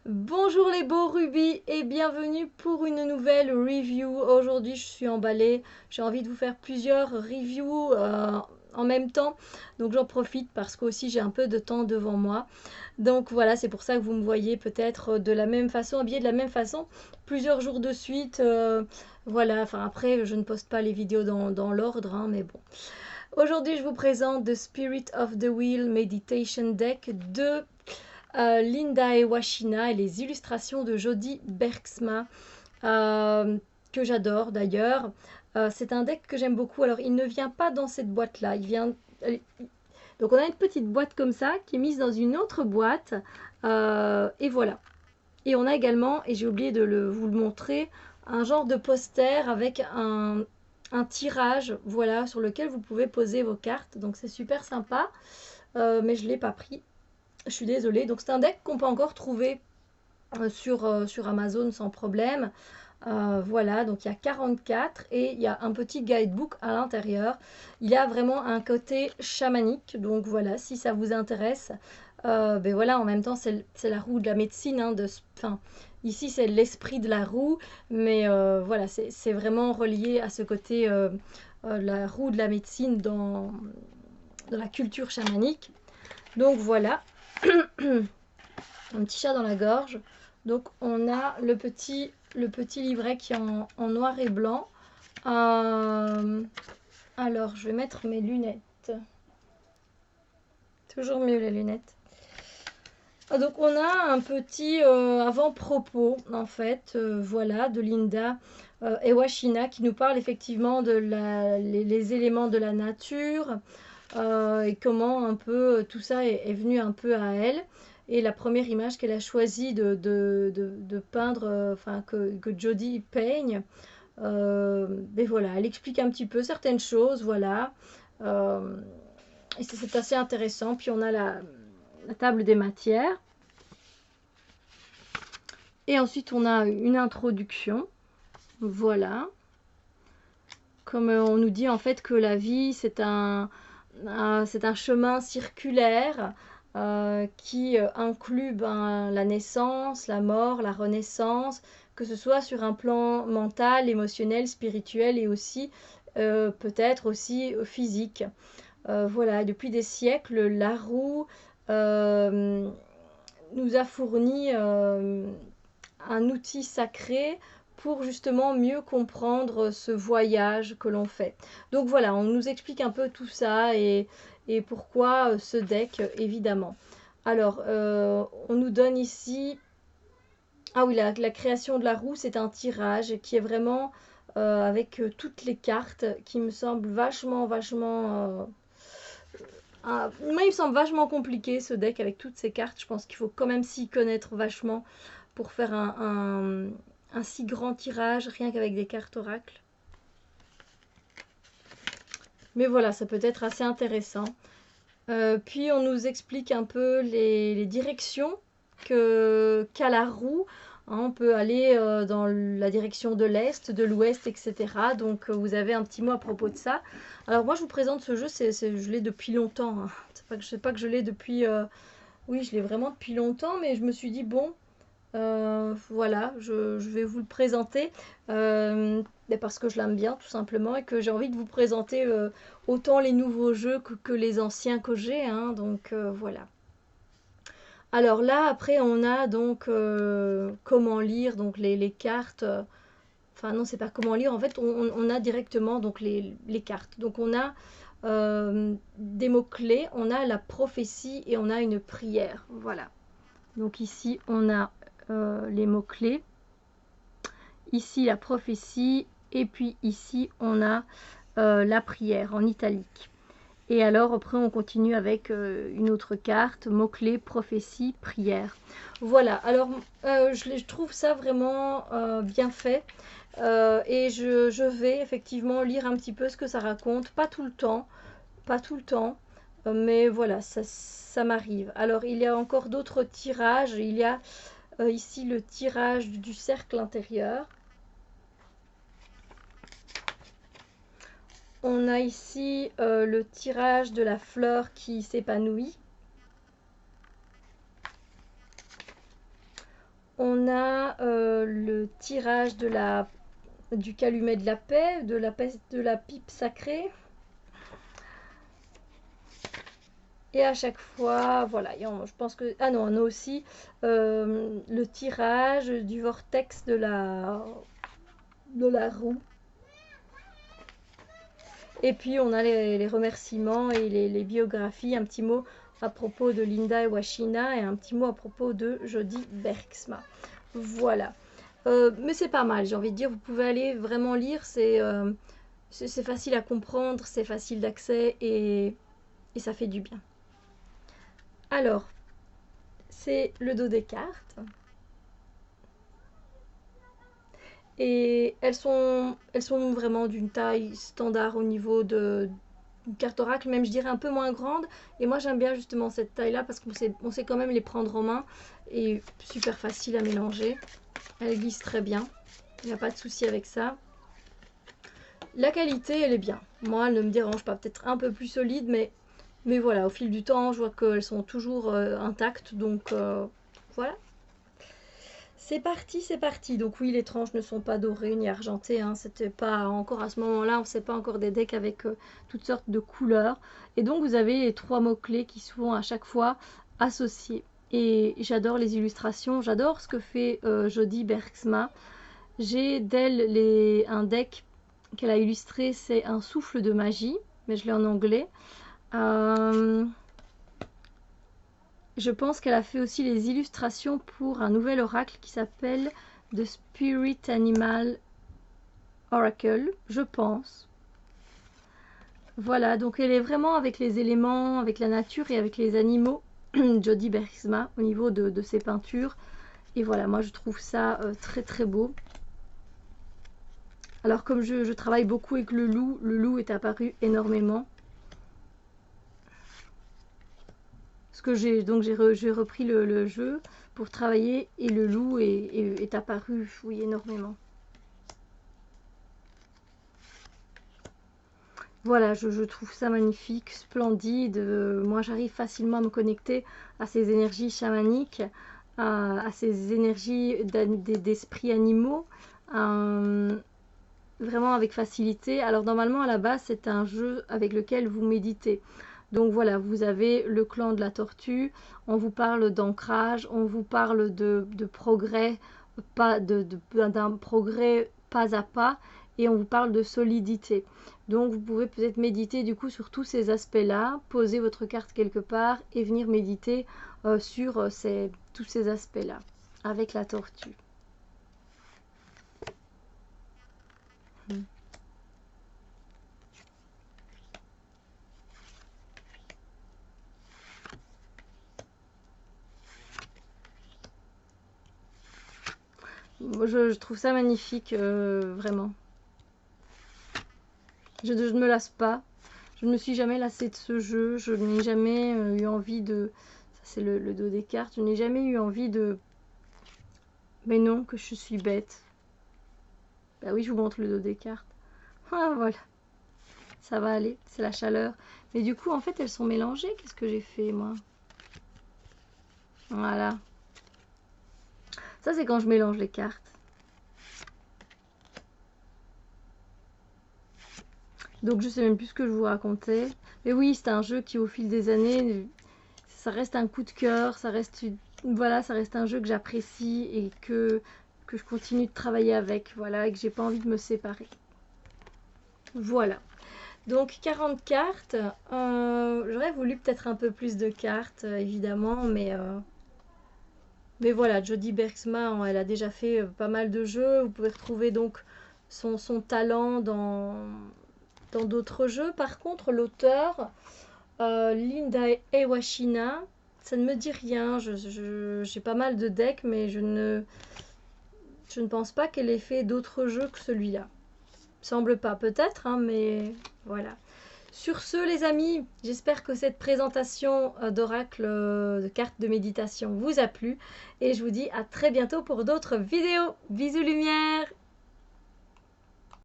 Bonjour les beaux rubis et bienvenue pour une nouvelle review. Aujourd'hui je suis emballée, j'ai envie de vous faire plusieurs reviews en même temps. Donc j'en profite parce qu'aussi j'ai un peu de temps devant moi. Donc voilà, c'est pour ça que vous me voyez peut-être de la même façon, habillée de la même façon, plusieurs jours de suite. Voilà, enfin après je ne poste pas les vidéos dans l'ordre, hein, mais bon. Aujourd'hui je vous présente The Spirit of the Wheel Meditation Deck de Linda Ewashina et les illustrations de Jody Bergsma, que j'adore d'ailleurs. C'est un deck que j'aime beaucoup. Alors, il ne vient pas dans cette boîte-là. Il vient. Donc, on a une petite boîte comme ça qui est mise dans une autre boîte. Et voilà. Et on a également, et j'ai oublié de vous le montrer, un genre de poster avec un tirage, voilà, sur lequel vous pouvez poser vos cartes. Donc, c'est super sympa. Mais je ne l'ai pas pris. Je suis désolée. Donc c'est un deck qu'on peut encore trouver sur Amazon sans problème. Voilà, donc il y a 44 et il y a un petit guidebook à l'intérieur. Il y a vraiment un côté chamanique, donc voilà, si ça vous intéresse. Ben voilà, en même temps, c'est la roue de la médecine. Hein, enfin, ici, c'est l'esprit de la roue, mais voilà, c'est vraiment relié à ce côté, la roue de la médecine dans la culture chamanique. Donc voilà, un petit chat dans la gorge. Donc on a le petit livret qui est en noir et blanc. Alors je vais mettre mes lunettes. Toujours mieux les lunettes. Donc on a un petit avant-propos en fait, voilà, de Linda Ewashina qui nous parle effectivement de les éléments de la nature et comment un peu tout ça est venu un peu à elle. Et la première image qu'elle a choisi de peindre, enfin que Jody peigne, et voilà, elle explique un petit peu certaines choses, voilà. Euh, et c'est assez intéressant. Puis on a la table des matières. Et ensuite on a une introduction, voilà. Comme on nous dit en fait que la vie c'est un chemin circulaire qui inclut la naissance, la mort, la renaissance, que ce soit sur un plan mental, émotionnel, spirituel et aussi peut-être aussi physique. Voilà, depuis des siècles, la roue nous a fourni un outil sacré pour justement mieux comprendre ce voyage que l'on fait. Donc voilà, on nous explique un peu tout ça et pourquoi ce deck, évidemment. Alors, on nous donne ici... Ah oui, la création de la roue, c'est un tirage qui est vraiment avec toutes les cartes qui me semble vachement... moi, il me semble vachement compliqué ce deck avec toutes ces cartes. Je pense qu'il faut quand même s'y connaître vachement pour faire un si grand tirage, rien qu'avec des cartes oracle. Mais voilà, ça peut être assez intéressant. Puis on nous explique un peu les directions qu'a la roue. Hein, on peut aller dans la direction de l'Est, de l'Ouest, etc. Donc vous avez un petit mot à propos de ça. Alors moi je vous présente ce jeu, je l'ai depuis longtemps. Hein. C'est pas que je l'ai depuis... Oui, je l'ai vraiment depuis longtemps, mais je me suis dit, bon, voilà, je vais vous le présenter parce que je l'aime bien tout simplement et que j'ai envie de vous présenter autant les nouveaux jeux que les anciens que j'ai. Hein, donc voilà. Alors là, après, on a donc comment lire donc les cartes. Enfin non, c'est pas comment lire. En fait, on a directement donc les cartes. Donc on a des mots-clés, on a la prophétie et on a une prière. Voilà. Donc ici, on a les mots-clés. Ici, la prophétie. Et puis ici, on a la prière en italique. Et alors, après, on continue avec une autre carte, mots-clés, prophétie, prière. Voilà, alors, je trouve ça vraiment bien fait. Et je vais effectivement lire un petit peu ce que ça raconte. Pas tout le temps, pas tout le temps. Mais voilà, ça m'arrive. Alors, il y a encore d'autres tirages. Il y a ici le tirage du cercle intérieur. On a ici le tirage de la fleur qui s'épanouit. on a le tirage du calumet de la paix, de la pipe sacrée. Et à chaque fois, voilà, je pense que... Ah non, on a aussi le tirage du vortex de la roue. Et puis on a les remerciements et les biographies, un petit mot à propos de Linda Ewashina et un petit mot à propos de Jodie Bergsma. Voilà. Mais c'est pas mal, j'ai envie de dire, vous pouvez aller vraiment lire, c'est facile à comprendre, c'est facile d'accès et ça fait du bien. Alors, c'est le dos des cartes. Et elles sont vraiment d'une taille standard au niveau de carte oracle, même je dirais un peu moins grande. Et moi j'aime bien justement cette taille là parce qu'on sait quand même les prendre en main et super facile à mélanger. Elle glisse très bien, il n'y a pas de souci avec ça. La qualité elle est bien, moi elle ne me dérange pas, peut-être un peu plus solide mais voilà, au fil du temps je vois qu'elles sont toujours intactes, donc voilà. C'est parti, c'est parti. Donc oui, les tranches ne sont pas dorées ni argentées. Hein. C'était pas encore à ce moment-là, on ne sait pas encore des decks avec toutes sortes de couleurs. Et donc vous avez les 3 mots-clés qui sont à chaque fois associés. Et j'adore les illustrations, j'adore ce que fait Jodie Bergsma. J'ai d'elle un deck qu'elle a illustré, c'est un souffle de magie, mais je l'ai en anglais. Je pense qu'elle a fait aussi les illustrations pour un nouvel oracle qui s'appelle The Spirit Animal Oracle, je pense. Voilà, donc elle est vraiment avec les éléments, avec la nature et avec les animaux, Jodie Bergsma, au niveau de ses peintures. Et voilà, moi je trouve ça très très beau. Alors comme je travaille beaucoup avec le loup est apparu énormément. J'ai repris le jeu pour travailler et le loup est apparu, oui, énormément. Voilà, je trouve ça magnifique, splendide. Moi, j'arrive facilement à me connecter à ces énergies chamaniques, à ces énergies d'esprits animaux, vraiment avec facilité. Alors, normalement, à la base, c'est un jeu avec lequel vous méditez. Donc voilà, vous avez le clan de la tortue, on vous parle d'ancrage, on vous parle de progrès, d'un progrès pas à pas, et on vous parle de solidité. Donc vous pouvez peut-être méditer du coup sur tous ces aspects-là, poser votre carte quelque part et venir méditer sur tous ces aspects-là avec la tortue. Je trouve ça magnifique, vraiment. Je ne me lasse pas. Je ne me suis jamais lassée de ce jeu. Je n'ai jamais eu envie de... Ça, c'est le dos des cartes. Je n'ai jamais eu envie de... Mais non, que je suis bête. Bah oui, je vous montre le dos des cartes. Ah, voilà. Ça va aller. C'est la chaleur. Mais du coup, en fait, elles sont mélangées. Qu'est-ce que j'ai fait, moi? Voilà. Ça, c'est quand je mélange les cartes. Donc, je sais même plus ce que je vous racontais. Mais oui, c'est un jeu qui, au fil des années, ça reste un coup de cœur. Ça reste, voilà, ça reste un jeu que j'apprécie et que je continue de travailler avec. Voilà, et que j'ai pas envie de me séparer. Voilà. Donc 40 cartes. J'aurais voulu peut-être un peu plus de cartes, évidemment, mais voilà, Jodie Bergsma, elle a déjà fait pas mal de jeux. Vous pouvez retrouver donc son talent dans d'autres jeux. Par contre, l'auteur, Linda Ewashina, ça ne me dit rien. J'ai pas mal de decks, mais je ne pense pas qu'elle ait fait d'autres jeux que celui-là. Semble pas, peut-être, hein, mais voilà. Sur ce, les amis, j'espère que cette présentation d'oracle de cartes de méditation vous a plu. Et je vous dis à très bientôt pour d'autres vidéos. Bisous lumière!